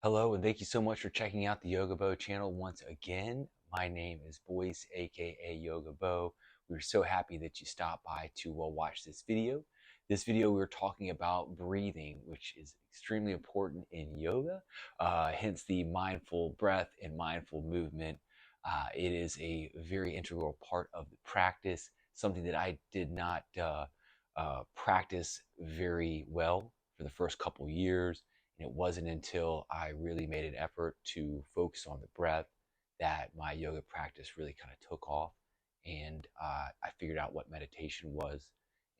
Hello, and thank you so much for checking out the Yoga Bo channel once again. My name is Boyce, aka Yoga Bo. We're so happy that you stopped by to watch this video. This video, we're talking about breathing, which is extremely important in yoga, hence the mindful breath and mindful movement. It is a very integral part of the practice, something that I did not practice very well for the first couple years. And it wasn't until I really made an effort to focus on the breath that my yoga practice really kind of took off. And I figured out what meditation was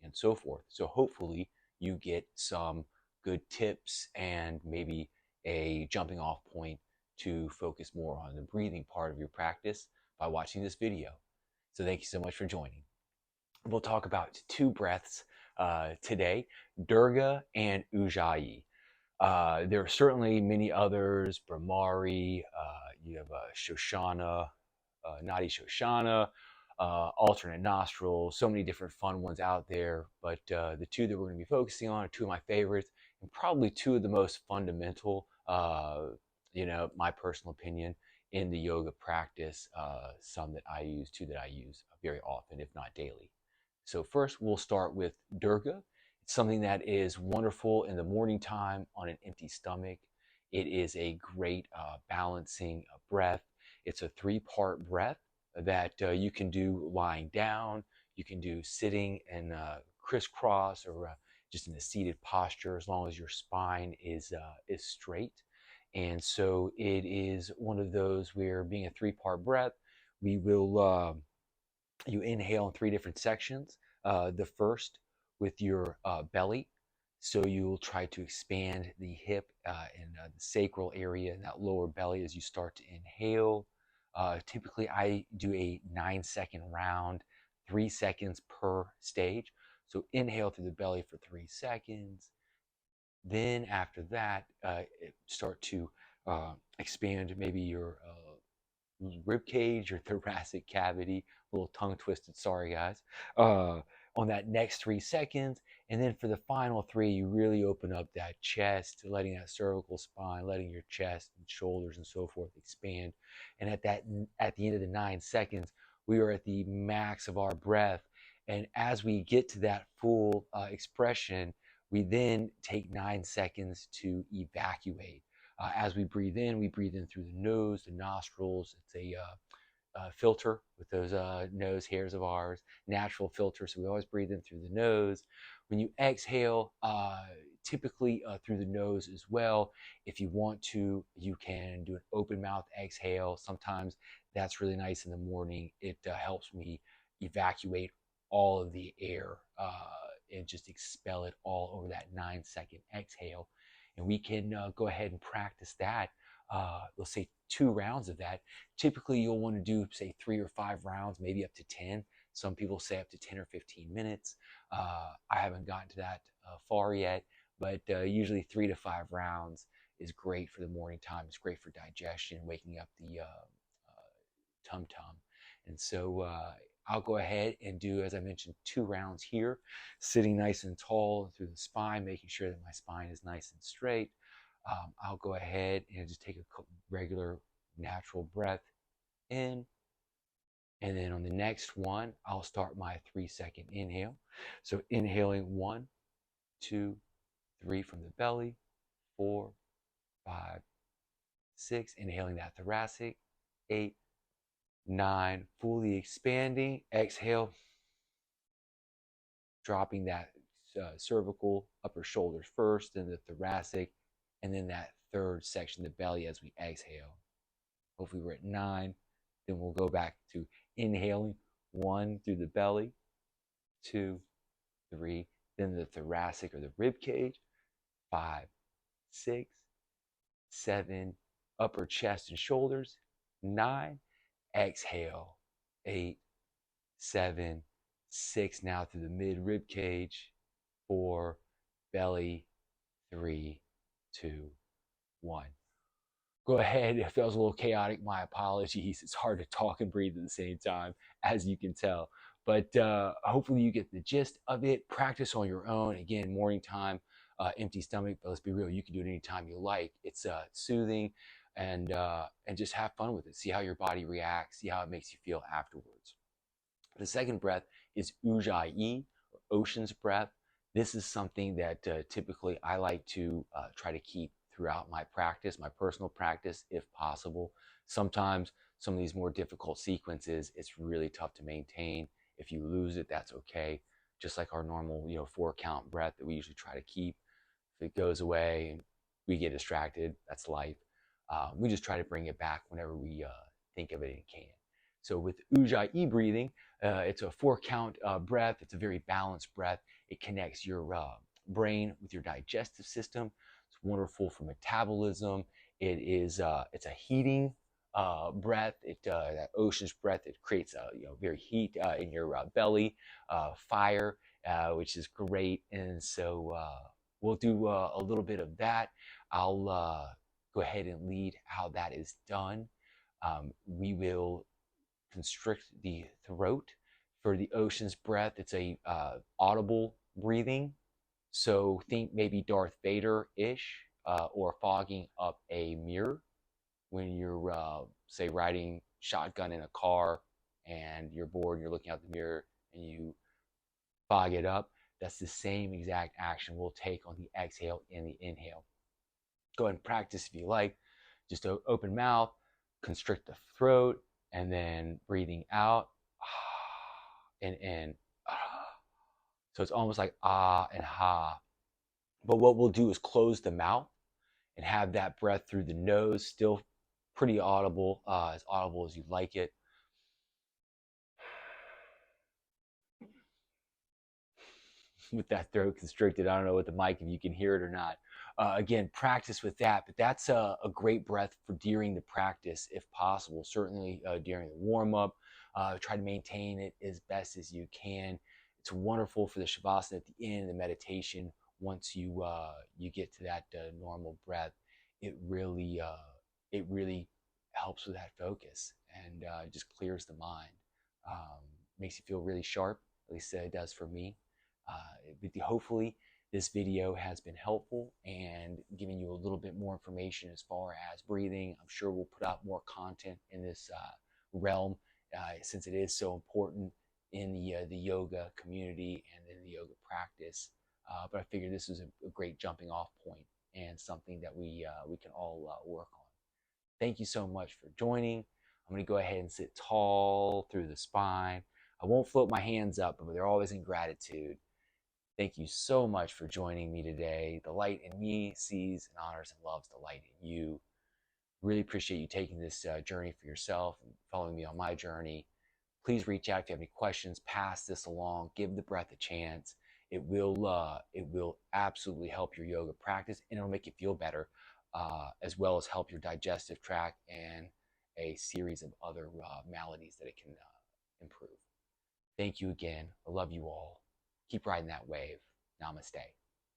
and so forth. So hopefully you get some good tips and maybe a jumping off point to focus more on the breathing part of your practice by watching this video. So thank you so much for joining. We'll talk about two breaths today, Dirgha and Ujjayi. There are certainly many others, Brahmari, you have Shoshana, Nadi Shoshana, alternate nostrils, so many different fun ones out there. But the two that we're going to be focusing on are two of my favorites and probably two of the most fundamental, my personal opinion, in the yoga practice. Some that I use, two that I use very often, if not daily. So first we'll start with Durga. It's something that is wonderful in the morning time on an empty stomach. It is a great balancing breath. It's a three-part breath that you can do lying down, you can do sitting and crisscross or just in a seated posture as long as your spine is straight. And so it is one of those where being a three-part breath, we will you inhale in three different sections. The first with your belly. So you will try to expand the hip and the sacral area and that lower belly as you start to inhale. Typically, I do a 9-second round, 3 seconds per stage. So inhale through the belly for 3 seconds. Then after that, start to expand maybe your rib cage or thoracic cavity, a little tongue twisted, sorry guys, on that next 3 seconds. And then for the final three, you really open up that chest, letting that cervical spine, letting your chest and shoulders and so forth expand. And at the end of the 9 seconds, we are at the max of our breath. And as we get to that full expression, we then take 9 seconds to evacuate. As we breathe in through the nose, the nostrils. It's a filter with those nose hairs of ours, natural filter. So we always breathe in through the nose. When you exhale, typically through the nose as well. If you want to, you can do an open mouth exhale. Sometimes that's really nice in the morning. It helps me evacuate all of the air and just expel it all over that 9-second exhale. And we can go ahead and practice that. Let's say 2 rounds of that. Typically, you'll want to do, say, 3 or 5 rounds, maybe up to 10. Some people say up to 10 or 15 minutes. I haven't gotten to that far yet, but usually 3 to 5 rounds is great for the morning time. It's great for digestion, waking up the tum-tum. And so I'll go ahead and do, as I mentioned, 2 rounds here, sitting nice and tall through the spine, making sure that my spine is nice and straight. I'll go ahead and just take a regular natural breath in. And then on the next one, I'll start my 3-second inhale. So inhaling 1, 2, 3 from the belly, 4, 5, 6. Inhaling that thoracic, 8, 9, fully expanding. Exhale, dropping that cervical, upper shoulders first, then the thoracic, and then that third section, the belly, as we exhale. Hopefully we're at 9. Then we'll go back to inhaling 1 through the belly, 2, 3, then the thoracic or the rib cage, 5, 6, 7, upper chest and shoulders, 9. Exhale, 8, 7, 6. Now through the mid rib cage, 4, belly, 3, 2, 1. Go ahead. If that was a little chaotic, my apologies. It's hard to talk and breathe at the same time, as you can tell. But hopefully you get the gist of it. Practice on your own. Again, morning time, empty stomach. But let's be real, you can do it anytime you like. It's soothing, and just have fun with it. See how your body reacts. See how it makes you feel afterwards. The second breath is Ujjayi, or ocean's breath. This is something that typically I like to try to keep throughout my practice, my personal practice, if possible. Sometimes some of these more difficult sequences, it's really tough to maintain. If you lose it, that's okay. Just like our normal, 4 count breath that we usually try to keep. If it goes away and we get distracted, that's life. We just try to bring it back whenever we think of it and can. So with Ujjayi breathing, it's a 4 count breath. It's a very balanced breath. It connects your brain with your digestive system. It's wonderful for metabolism. It's a heating breath. That ocean's breath. It creates very heat in your belly, fire, which is great. And so we'll do a little bit of that. I'll go ahead and lead how that is done. We will constrict the throat. For the ocean's breath, it's a audible breathing. So think maybe Darth Vader-ish, or fogging up a mirror when you're, say, riding shotgun in a car and you're bored and you're looking out the mirror and you fog it up. That's the same exact action we'll take on the exhale and the inhale. Go ahead and practice if you like. Just open mouth, constrict the throat, and then breathing out and in. So it's almost like ah and ha. But what we'll do is close the mouth and have that breath through the nose, still pretty audible, as audible as you like it. With that throat constricted, I don't know with the mic if you can hear it or not. Again, practice with that, but that's a great breath for during the practice if possible. Certainly during the warm-up, try to maintain it as best as you can. It's wonderful for the shavasana at the end of the meditation. Once you get to that normal breath, it really helps with that focus and just clears the mind. Makes you feel really sharp. At least it does for me. Hopefully this video has been helpful and giving you a little bit more information as far as breathing. I'm sure we'll put out more content in this realm since it is so important in the yoga community and in the yoga practice. But I figured this was a great jumping off point and something that we can all work on. Thank you so much for joining. I'm going to go ahead and sit tall through the spine. I won't float my hands up, but they're always in gratitude. Thank you so much for joining me today. The light in me sees and honors and loves the light in you. Really appreciate you taking this journey for yourself and following me on my journey. Please reach out if you have any questions. Pass this along. Give the breath a chance. It will absolutely help your yoga practice, and it'll make you feel better, as well as help your digestive tract and a series of other maladies that it can improve. Thank you again. I love you all. Keep riding that wave. Namaste.